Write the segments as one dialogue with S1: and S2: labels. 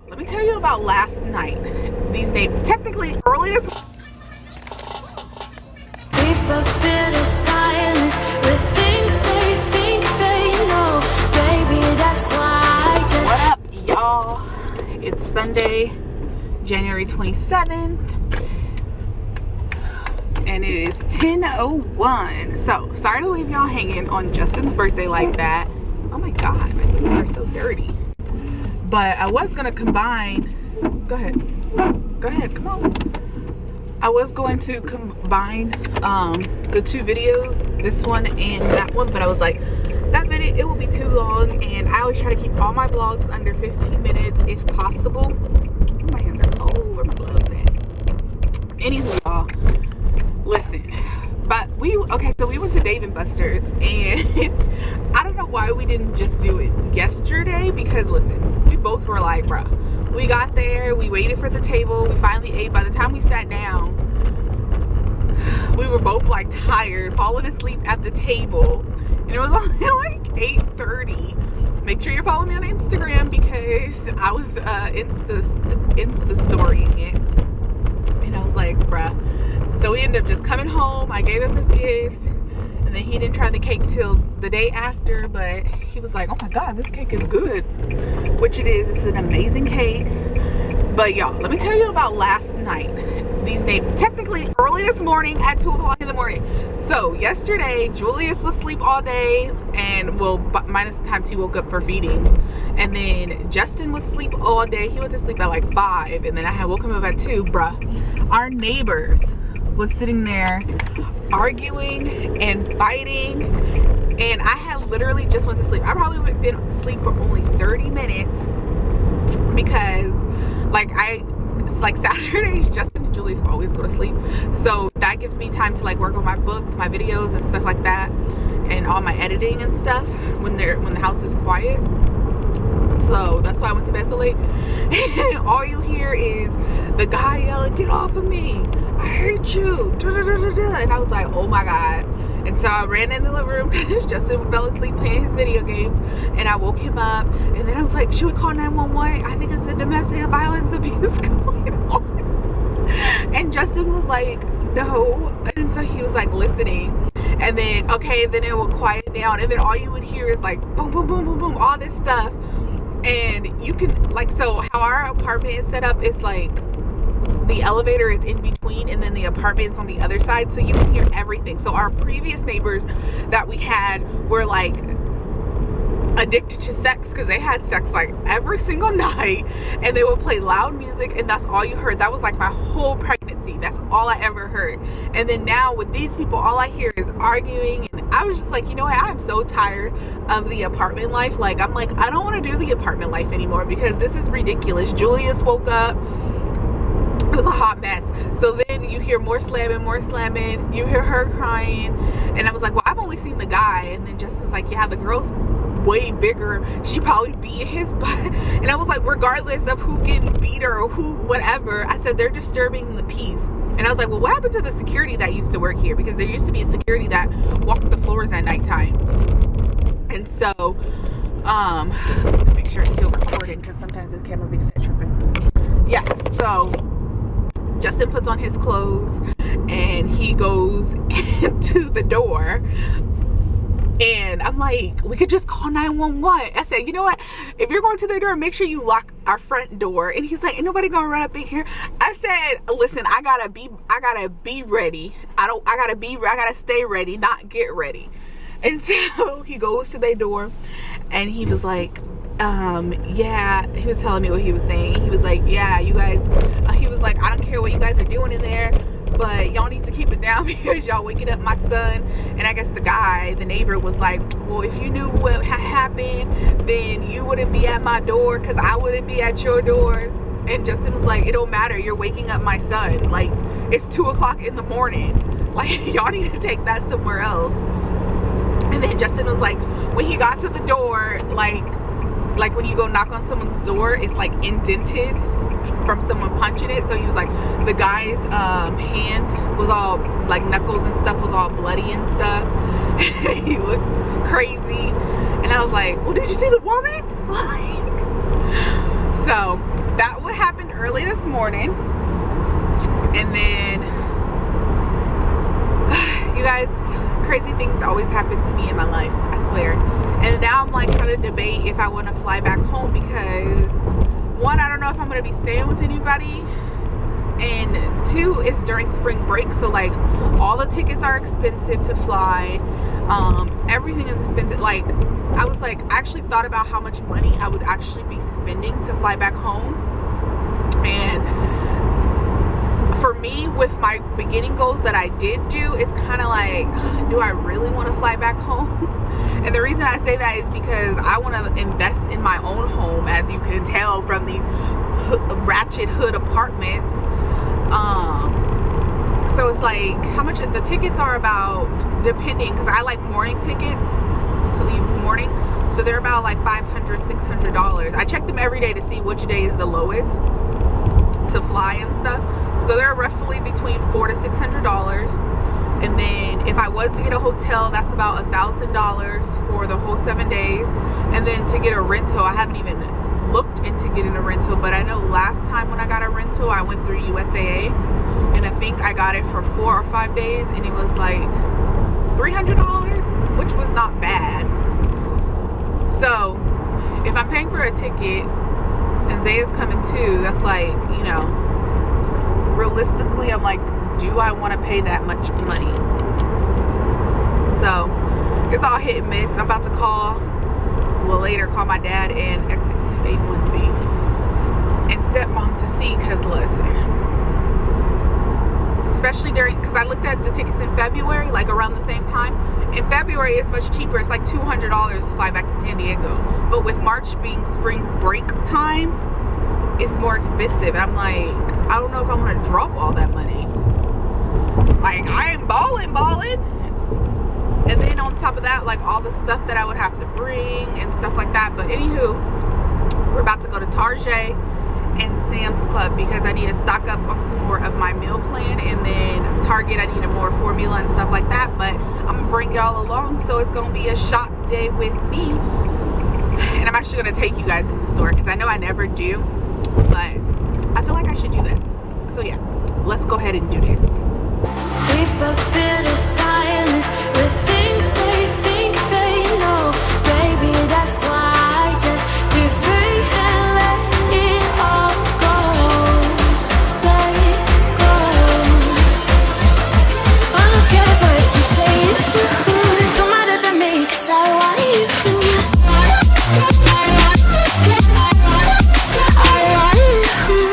S1: Let me tell you about last night. These names, technically early this.
S2: People fear the silence with things they think they know. Baby, that's why I just.
S1: What up, y'all? It's Sunday, January 27th, and it is 10:01. So sorry to leave y'all hanging on Justin's birthday like that. Oh my god, my hands are so dirty. But I was gonna combine. Go ahead, come on. I was going to combine the two videos, this one and that one, but I was like, that video, it will be too long, and I always try to keep all my vlogs under 15 minutes if possible. Oh, my hands are cold. Where my gloves at? Anywho, y'all, listen. But so we went to Dave & Buster's, and I don't know why we didn't just do it yesterday, because listen, we both were like, bruh, we got there, we waited for the table, we finally ate. By the time we sat down, we were both like tired, falling asleep at the table, and it was only like 8:30. Make sure you're following me on Instagram, because I was Insta storying it, and I was like, bruh. So we ended up just coming home. I gave him his gifts, and then he didn't try the cake till the day after, but he was like, oh my god, this cake is good, which it is. It's an amazing cake. But y'all, let me tell you about last night. These names, technically early this morning at 2 o'clock in the morning. So yesterday, Julius was asleep all day, and well, minus the times he woke up for feedings. And then Justin was asleep all day. He went to sleep at like 5, and then I had woke him up at 2. Bruh, our neighbors was sitting there arguing and fighting, and I had literally just went to sleep. I probably would have been asleep for only 30 minutes, because it's like Saturdays, Justin and Julius always go to sleep, so that gives me time to like work on my books, my videos and stuff like that, and all my editing and stuff when the house is quiet. So that's why I went to bed so late. And all you hear is the guy yelling, "Get off of me, I hate you," and I was like, oh my god. And so I ran in the living room because Justin fell asleep playing his video games, and I woke him up, and then I was like, should we call 911? I think it's a domestic violence abuse going on. And Justin was like, no. And so he was like listening, and then then it would quiet down, and then all you would hear is like boom boom boom boom boom, all this stuff. And you can so how our apartment is set up, it's like the elevator is in between, and then the apartment's on the other side, so you can hear everything. So our previous neighbors that we had were like addicted to sex, because they had sex like every single night, and they would play loud music, and that's all you heard. That was like my whole pregnancy. That's all I ever heard. And then now with these people, all I hear is arguing, and I was just like, you know what, I'm so tired of the apartment life. Like, I'm like, I don't want to do the apartment life anymore, because this is ridiculous. Julius woke up, it was a hot mess. So then you hear more slamming, you hear her crying, and I was like, well, I've only seen the guy. And then Justin's like, yeah, the girl's way bigger, she probably beat his butt. And I was like, regardless of who getting beat her or who whatever, I said, they're disturbing the peace. And I was like, well, what happened to the security that used to work here? Because there used to be a security that walked the floors at nighttime. And so make sure it's still recording, because sometimes this camera be set tripping. Yeah, so Justin puts on his clothes, and he goes into the door, and I'm like, we could just call 911. I said, you know what, if you're going to the door, make sure you lock our front door. And he's like, ain't nobody gonna run up in here. I said, listen, I gotta be ready. I gotta stay ready, not get ready. And so he goes to their door, and he was like, yeah, he was telling me what he was saying. He was like, yeah, you guys, he was like, I don't care what you guys are doing in there, but y'all need to keep it down, because y'all waking up my son. And I guess the neighbor was like, well, if you knew what had happened, then you wouldn't be at my door, because I wouldn't be at your door. And Justin was like, it don't matter, you're waking up my son. Like, it's 2 o'clock in the morning. Like, y'all need to take that somewhere else. And then Justin was like, when he got to the door, like when you go knock on someone's door, it's like indented from someone punching it. So he was like, the guy's hand was all like, knuckles and stuff was all bloody and stuff. He looked crazy, and I was like, well, did you see the woman? Like, so early this morning, and then you guys, crazy things always happen to me in my life, I swear. And now I'm like trying to debate if I want to fly back home, because one, I don't know if I'm going to be staying with anybody, and two, it's during spring break, so like all the tickets are expensive to fly. Everything is expensive. Like, I was like, I actually thought about how much money I would actually be spending to fly back home. And for me, with my beginning goals that I did do, it's kind of like, do I really want to fly back home? And the reason I say that is because I want to invest in my own home, as you can tell from these ratchet hood apartments. So it's like, how much the tickets are about, depending, because I like morning tickets to leave morning, so they're about like $500, $600. I check them every day to see which day is the lowest to fly and stuff. So they're roughly between $400 to $600. And then if I was to get a hotel, that's about $1,000 for the whole 7 days. And then to get a rental, I haven't even looked into getting a rental, but I know last time when I got a rental, I went through USAA, and I think I got it for 4 or 5 days, and it was like $300, which was not bad. So if I'm paying for a ticket and Zaya's coming too, that's like, you know, realistically, I'm like, do I want to pay that much money? So it's all hit and miss. I'm about to call, well, later call my dad and exit 281B and stepmom to see, because listen, especially during, because I looked at the tickets in February, like around the same time. In February, it's much cheaper. It's like $200 to fly back to San Diego. But with March being spring break time, it's more expensive. I'm like, I don't know if I want to drop all that money. Like, I am balling. And then on top of that, like all the stuff that I would have to bring and stuff like that. But anywho, we're about to go to Target and Sam's Club because I need to stock up on some more of my meal plan, and then Target, I need a more formula and stuff like that. But I'm gonna bring y'all along, so it's gonna be a shop day with me, and I'm actually gonna take you guys in the store because I know I never do, but I feel like I should do that. So yeah, let's go ahead and do this.
S2: We both feel the silence with things they think they know. Baby, that's why I just be free and let it all go. Let's go. I don't care if what you say is true. Don't matter to me, 'cause I want you. I want you.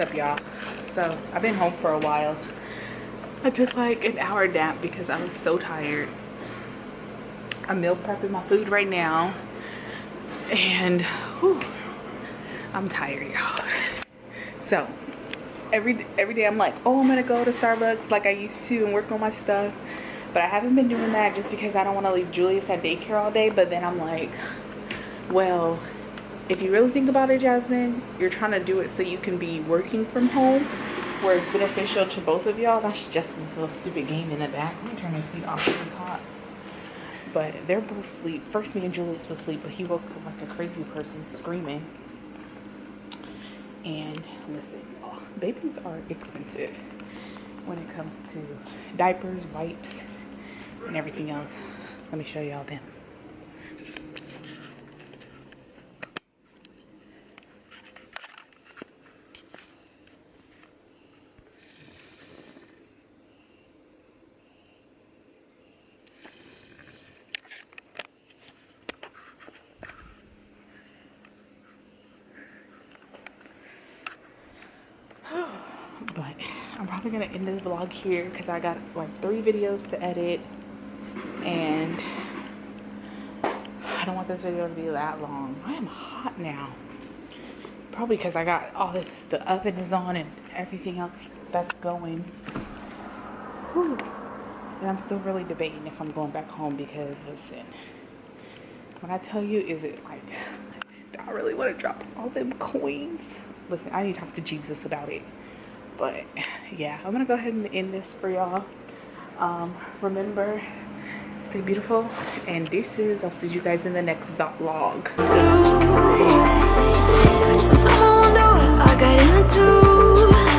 S1: up, y'all? So I've been home for a while. I took like an hour nap because I was so tired. I'm meal prepping my food right now, and whew, I'm tired, y'all. So every day I'm like, oh, I'm gonna go to Starbucks like I used to and work on my stuff, but I haven't been doing that just because I don't want to leave Julius at daycare all day. But then I'm like, well, if you really think about it, Jasmine, you're trying to do it so you can be working from home where it's beneficial to both of y'all. That's Justin's little stupid game in the back. Let me turn this heat off, it's hot. But they're both asleep. First me and Julius was asleep, but he woke up like a crazy person screaming. And listen, y'all, babies are expensive when it comes to diapers, wipes, and everything else. Let me show y'all them. But I'm probably gonna end this vlog here because I got like 3 videos to edit, and I don't want this video to be that long. I am hot now, probably because I got all this, the oven is on and everything else that's going. Whew. And I'm still really debating if I'm going back home because, listen, when I tell you, is it like, do I really want to drop all them coins? Listen, I need to talk to Jesus about it. But yeah, I'm gonna go ahead and end this for y'all. Remember, stay beautiful, and I'll see you guys in the next vlog.
S2: So don't wonder what I got into.